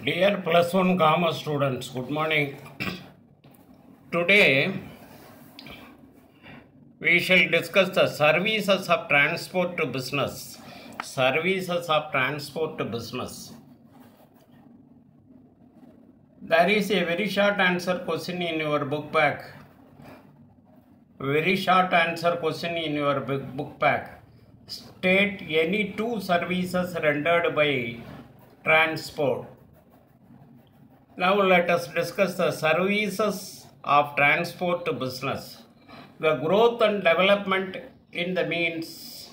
Dear plus one commerce students, good morning. Today we shall discuss the services of transport to business. Services of transport to business. There is a very short answer question in your book pack. Very short answer question in your book pack. State any two services rendered by transport. Now let us discuss the services of transport to business. The growth and development in the means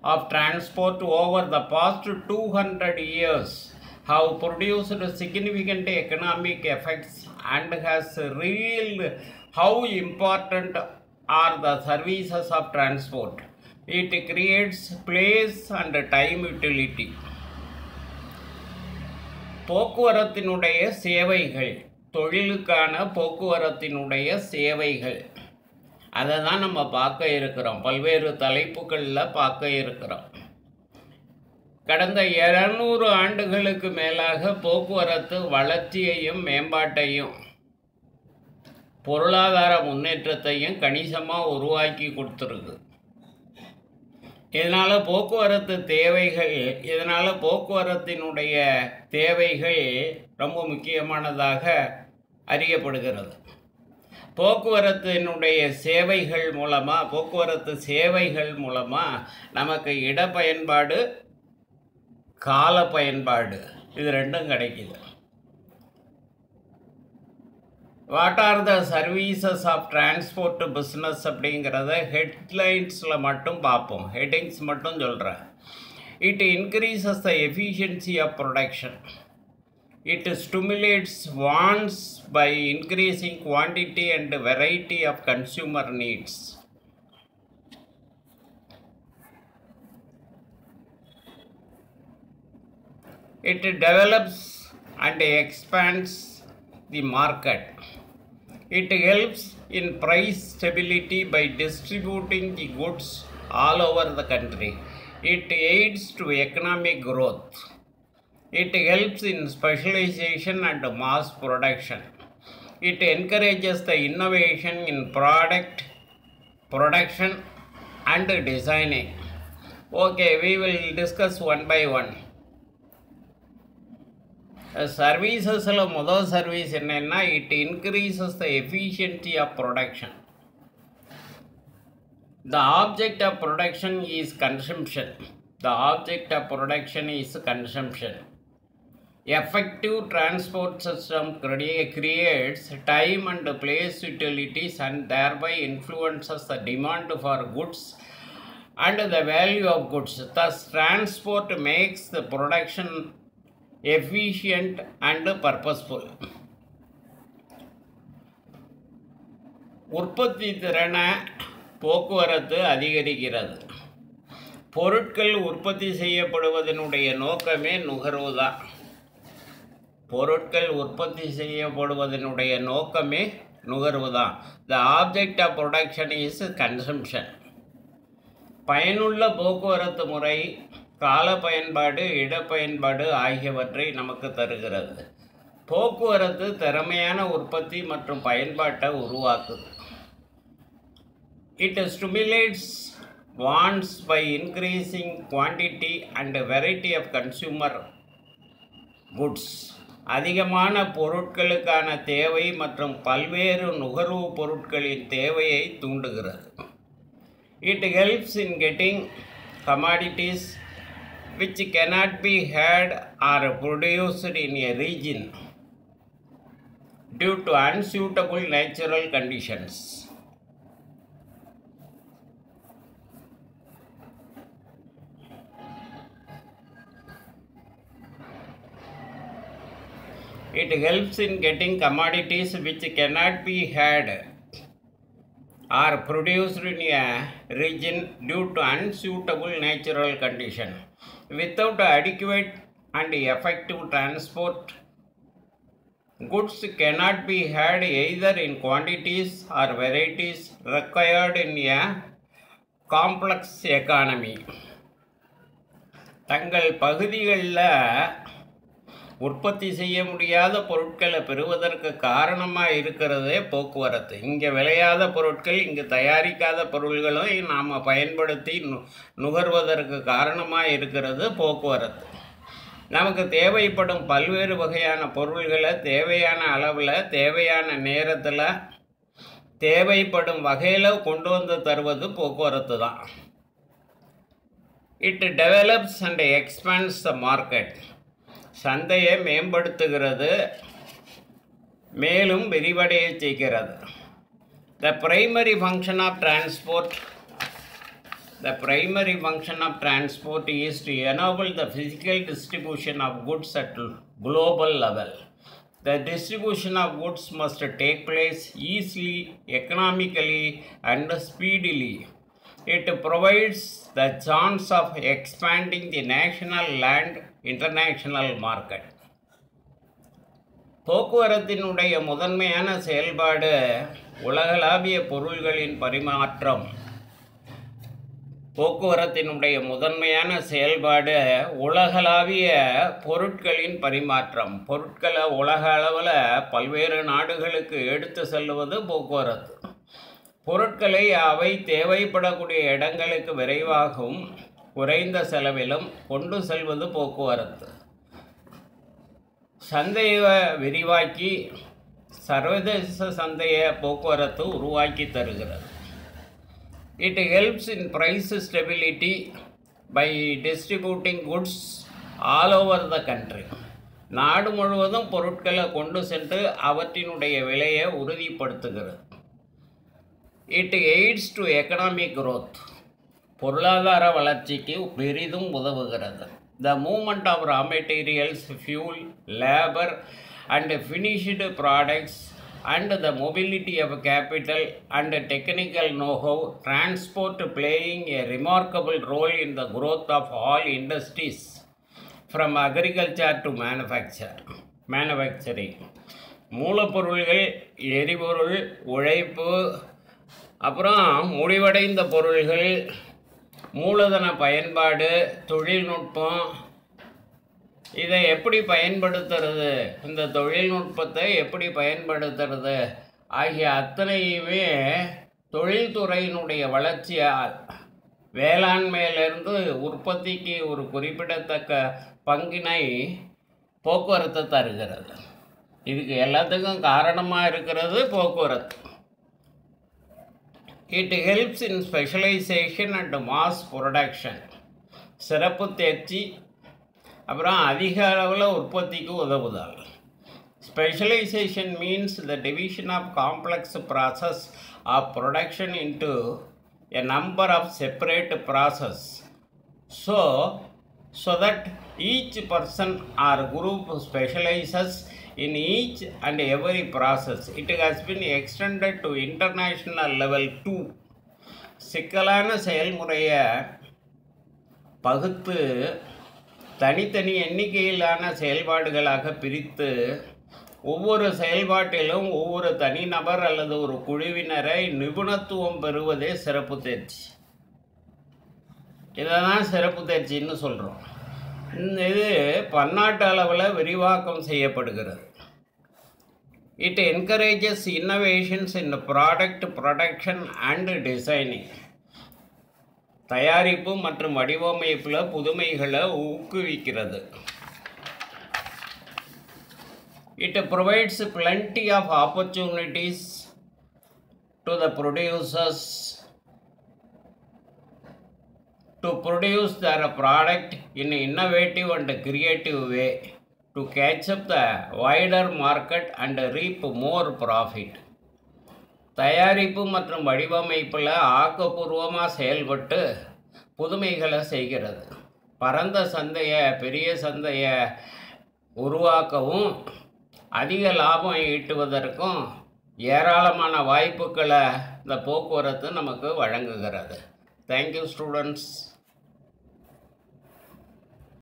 of transport over the past 200 years have produced significant economic effects and has revealed how important are the services of transport. It creates place and time utility. போக்குவரத்தினுடைய சேவைகள், தொழிலுக்கான போக்குவரத்தினுடைய சேவைகள், அதை தான் நம்ம பார்க்க இருக்கிறோம். பல்வேறு தலைப்புகளில் பார்க்க இருக்கிறோம். கடந்த 200 ஆண்டுகளுக்கு மேலாக போக்குவரத்து வளர்ச்சியையும் மேம்பாட்டையும் பொருளாதார முன்னேற்றத்தையும் கணிசமாக உருவாக்கி கொடுத்துருக்கு. இதனால் போக்குவரத்தினுடைய தேவைகள் ரொம்ப முக்கியமானதாக அறியப்படுகிறது. போக்குவரத்து சேவைகள் மூலமாக நமக்கு இட பயன்பாடு, கால பயன்பாடு, இது ரெண்டும் கிடைக்குது. What are the services of transport to business அப்படிங்கிறத ஹெட்லைன்ஸில் மட்டும் பார்ப்போம். ஹெட்டிங்ஸ் மட்டும் சொல்கிறேன். It increases the efficiency of production. It stimulates wants by increasing quantity and variety of consumer needs. It develops and expands the market. It helps in price stability by distributing the goods all over the country. It aids to economic growth. It helps in specialization and mass production. It encourages the innovation in product production and designing. Okay, we will discuss one by one. சர்வீசஸில் முதல் service என்னென்னா, it increases the efficiency of production. The object of production is consumption. Effective transport system creates time and place utilities and thereby influences the demand for goods and the value of goods. Thus, transport makes the production efficient and purposeful. உற்பத்தி திறனை போக்குவரத்து அதிகரிக்கிறது. பொருட்கள் உற்பத்தி செய்யப்படுவதனுடைய நோக்கமே நுகர்வு தான். The object of production is consumption. பயனுள்ள போக்குவரத்து முறை கால பயன்பாடு, இட பயன்பாடு ஆகியவற்றை நமக்கு தருகிறது. போக்குவரத்து திறமையான உற்பத்தி மற்றும் பயன்பாட்டை உருவாக்குது. It stimulates wants by increasing quantity and variety of consumer goods. அதிகமான பொருட்களுக்கான தேவை மற்றும் பல்வேறு நுகர்வு பொருட்களின் தேவையை தூண்டுகிறது. It helps in getting commodities which cannot be had or produced in a region due to unsuitable natural conditions. It helps in getting commodities which cannot be had are produced in a region due to unsuitable natural condition. Without adequate and effective transport, goods cannot be had either in quantities or varieties required in a complex economy. தங்கள் பகுதிகளில் உற்பத்தி செய்ய முடியாத பொருட்களை பெறுவதற்கு காரணமாக இருக்கிறதே போக்குவரத்து. இங்கே விளையாத பொருட்கள், இங்கே தயாரிக்காத பொருள்களை நாம் பயன்படுத்தி நுகர்வதற்கு காரணமாக இருக்கிறது போக்குவரத்து. நமக்கு தேவைப்படும் பல்வேறு வகையான பொருள்களை தேவையான அளவில் தேவையான நேரத்தில் தேவைப்படும் வகையில் கொண்டு வந்து தருவது போக்குவரத்து தான். It develops and expands the market. சந்தையை மேம்படுத்துகிறது, மேலும் விரிவடைய செய்கிறது. The primary function of transport is to enable the physical distribution of goods at global level. The distribution of goods must take place easily, economically, and speedily. It provides the chance of expanding the national and international market. போக்குவரத்தினுடைய முதன்மையான செயல்பாடு உலகளாவிய பொருள்களின் பரிமாற்றம். போக்குவரத்தினுடைய முதன்மையான செயல்பாடு உலகளாவிய பொருட்களின் பரிமாற்றம். பொருட்களை உலக அளவில் பல்வேறு நாடுகளுக்கு எடுத்து செல்வது போக்குவரத்து. பொருட்களை அவை தேவைப்படக்கூடிய இடங்களுக்கு விரைவாகவும் குறைந்த செலவிலும் கொண்டு செல்வது போக்குவரத்து. சந்தையை விரிவாக்கி சர்வதேச சந்தையை போக்குவரத்து உருவாக்கி தருகிறது. It helps in price stability by distributing goods all over the country. நாடு முழுவதும் பொருட்களை கொண்டு சென்று அவற்றினுடைய விலையை உறுதிப்படுத்துகிறது. It aids to economic growth. பொருளாதார வளர்ச்சிக்கு பெரிதும் உதவுகிறது. The movement of raw materials, fuel, labor and finished products and the mobility of capital and technical know-how, transport playing a remarkable role in the growth of all industries from agriculture to manufacturing. மூலப்பொருள்கள், எரிபொருள், உழைப்பு, அப்புறம் முடிவடைந்த பொருள்கள், மூலதன பயன்பாடு, தொழில்நுட்பம், இதை எப்படி பயன்படுத்துறது, இந்த தொழில்நுட்பத்தை எப்படி பயன்படுத்துறது ஆகிய அத்தனையுமே தொழில்துறையினுடைய வளர்ச்சியால் வேளாண்மையிலிருந்து உற்பத்திக்கு ஒரு குறிப்பிடத்தக்க பங்கினை போக்குவரத்து தருகிறது. இதுக்கு எல்லாத்துக்கும் காரணமாக இருக்கிறது போக்குவரத்து. It helps in specialization and mass production. சிறப்பு தேர்ச்சி, அப்புறம் அதிக அளவில் உற்பத்திக்கு உதவுதல். Specialization means the division of complex process of production into a number of separate processes so that each person or group specializes in each and every process. It has been extended to international level too. சிக்கலான செயல்முறையை பகுத்து தனித்தனி எண்ணிக்கையிலான செயல்பாடுகளாக பிரித்து ஒவ்வொரு செயல்பாட்டிலும் ஒவ்வொரு தனிநபர் அல்லது ஒரு குழுவினரை நிபுணத்துவம் பெறுவதே சிறப்பு தேர்ச்சி. இதை தான் சிறப்பு தேர்ச்சின்னு சொல்கிறோம். இது பன்னாட்டு அளவில் விரிவாக்கம் செய்யப்படுகிறது. It encourages innovations in product production and designing. தயாரிப்பு மற்றும் வடிவமைப்பில் புதுமைகளை ஊக்குவிக்கிறது. It provides plenty of opportunities to the producers to produce their product in an innovative and creative way to catch up the wider market and reap more profit. தயாரிப்பு மற்றும் வடிவமைப்பில் ஆக்கப்பூர்வமாக செயல்பட்டு புதுமைகளை செய்கிறது. பரந்த சந்தையை, பெரிய சந்தையை உருவாக்கவும் அதிக லாபம் ஈட்டுவதற்கும் ஏராளமான வாய்ப்புகளை இந்த போக்குவரத்து நமக்கு வழங்குகிறது. Thank you, students.